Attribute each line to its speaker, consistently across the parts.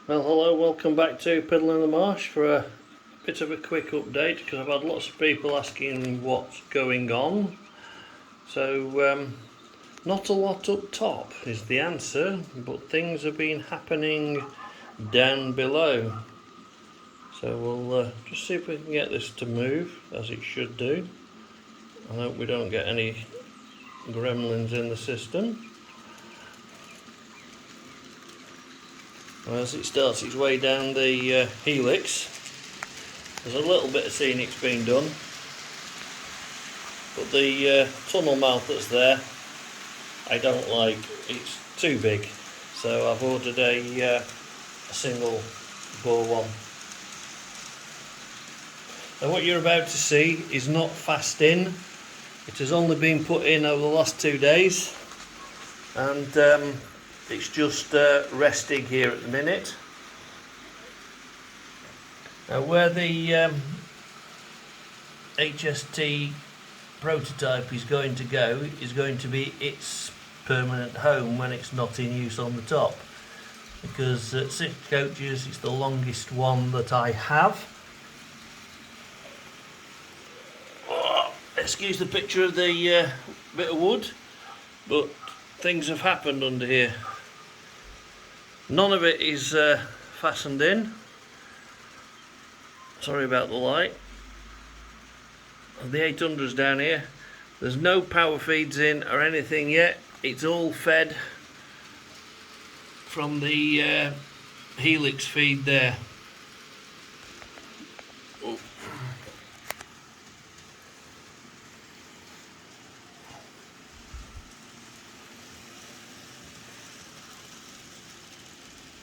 Speaker 1: Well, hello, welcome back to Piddle in the Marsh for a bit of a quick update because I've had lots of people asking what's going on. So, not a lot up top is the answer, but things have been happening down below. So we'll just see if we can get this to move as it should do. I hope we don't get any gremlins in the system. As it starts its way down the helix, there's a little bit of scenic's been done, but the tunnel mouth that's there I don't like. It's too big, so I've ordered a single bore one. And what you're about to see is not fast in. It has only been put in over the last 2 days, and it's just resting here at the minute. Now where the HST prototype is going to go is going to be its permanent home when it's not in use on the top, because at 6 coaches it's the longest one that I have. Excuse the picture of the bit of wood, but things have happened under here. None of it is fastened in. Sorry about the light. The 800's down here. There's no power feeds in or anything yet. It's all fed from the helix feed there. Oh.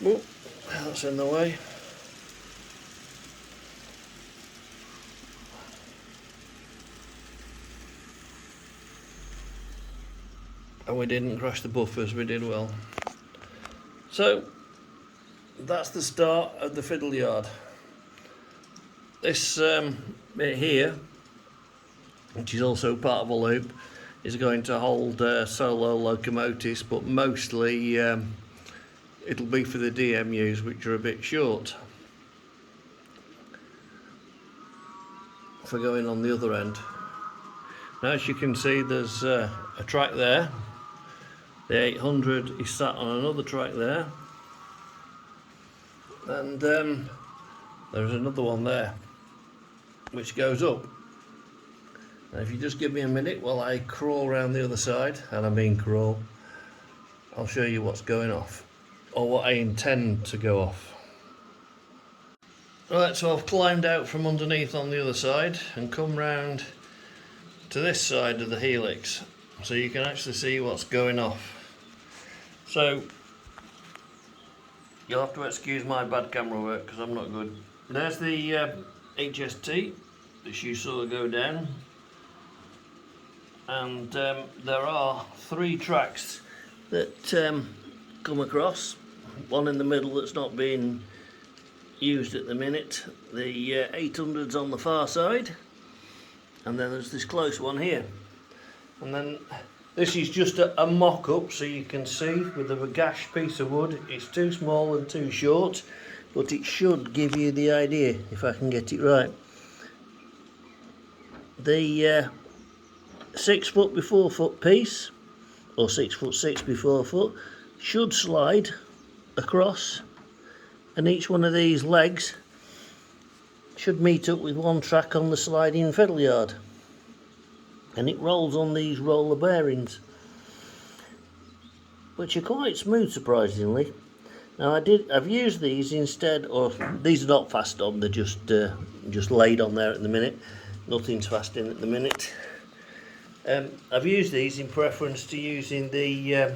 Speaker 1: Oh, that's in the way. And we didn't crash the buffers, we did well. So that's the start of the fiddle yard. This bit here, which is also part of a loop, is going to hold solo locomotives, but mostly it'll be for the DMUs, which are a bit short for going on the other end. Now, as you can see, there's a track there. The 800 is sat on another track there, and there's another one there which goes up. Now if you just give me a minute while I crawl around the other side, and I mean crawl, I'll show you what's going off, or what I intend to go off. Right, so I've climbed out from underneath on the other side and come round to this side of the helix, so you can actually see what's going off. So you'll have to excuse my bad camera work because I'm not good. There's the HST that you saw go down, and there are 3 tracks that come across. One in the middle that's not being used at the minute. The 800's on the far side, and then there's this close one here. And then this is just a mock-up, so you can see with a gashed piece of wood. It's too small and too short, but it should give you the idea if I can get it right. The 6 foot by 4 foot piece, or 6 foot 6 by 4 foot, should slide across, and each one of these legs should meet up with one track on the sliding fiddle yard, and it rolls on these roller bearings, which are quite smooth, surprisingly. Now I've used these instead, or these are not fast on, they're just laid on there at the minute. Nothing's fast in at the minute. I've used these in preference to using the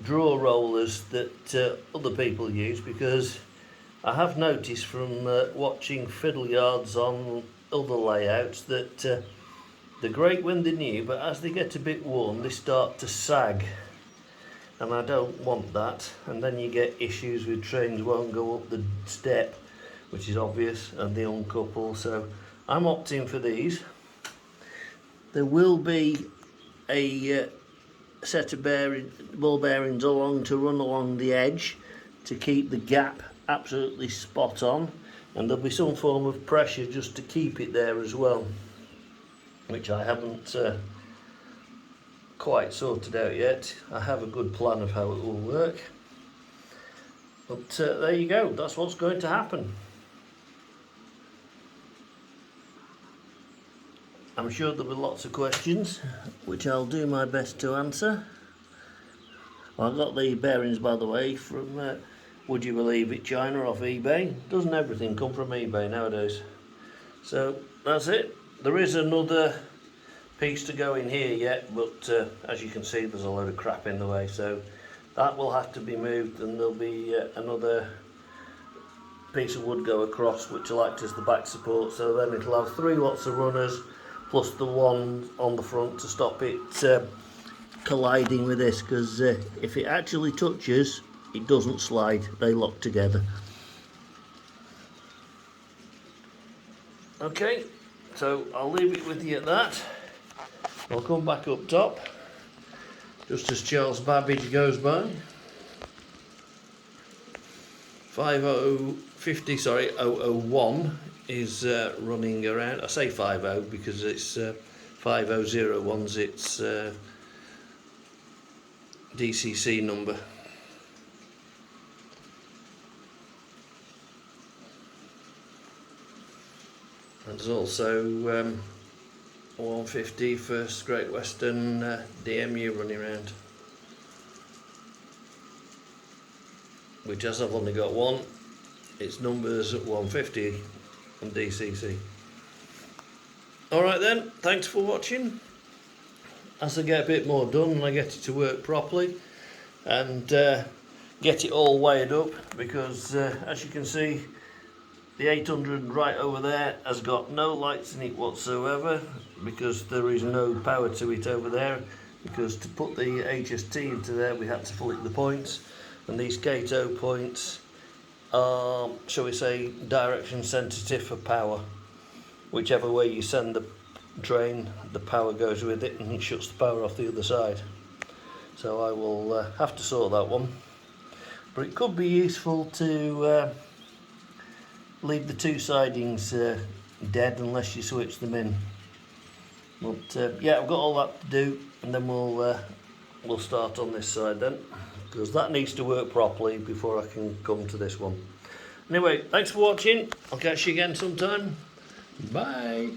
Speaker 1: draw rollers that other people use, because I have noticed from watching fiddle yards on other layouts that they're great when they're new, but as they get a bit worn they start to sag, and I don't want that, and then you get issues with trains won't go up the step, which is obvious, and they uncouple. So I'm opting for these. There will be a set of ball bearings to run along the edge to keep the gap absolutely spot on, and there'll be some form of pressure just to keep it there as well, which I haven't quite sorted out yet. I have a good plan of how it will work, but there you go, that's what's going to happen. I'm sure there'll be lots of questions which I'll do my best to answer. I got the bearings, by the way, from would you believe it, China, off eBay. Doesn't everything come from eBay nowadays? So that's it. There is another piece to go in here yet, but as you can see there's a load of crap in the way, so that will have to be moved, and there'll be another piece of wood go across which will act as the back support, so then it'll have 3 lots of runners plus the one on the front to stop it colliding with this, because if it actually touches, it doesn't slide, they lock together. Okay, so I'll leave it with you at that. I'll come back up top just as Charles Babbage goes by. 001 is running around. I say 50 because it's 5001's its DCC number. There's also 150 First Great Western DMU running around, which, as I've only got one, its number's at 150 on DCC. Alright then, thanks for watching. As I get a bit more done and I get it to work properly and get it all wired up, because as you can see, the 800 right over there has got no lights in it whatsoever, because there is no power to it over there, because to put the HST into there we had to flick the points, and these Kato points are, shall we say, direction sensitive for power. Whichever way you send the train, the power goes with it and it shuts the power off the other side. So I will have to sort that one, but it could be useful to leave the 2 sidings dead unless you switch them in. But yeah, I've got all that to do, and then we'll start on this side then, because that needs to work properly before I can come to this one. Anyway, thanks for watching. I'll catch you again sometime. Bye.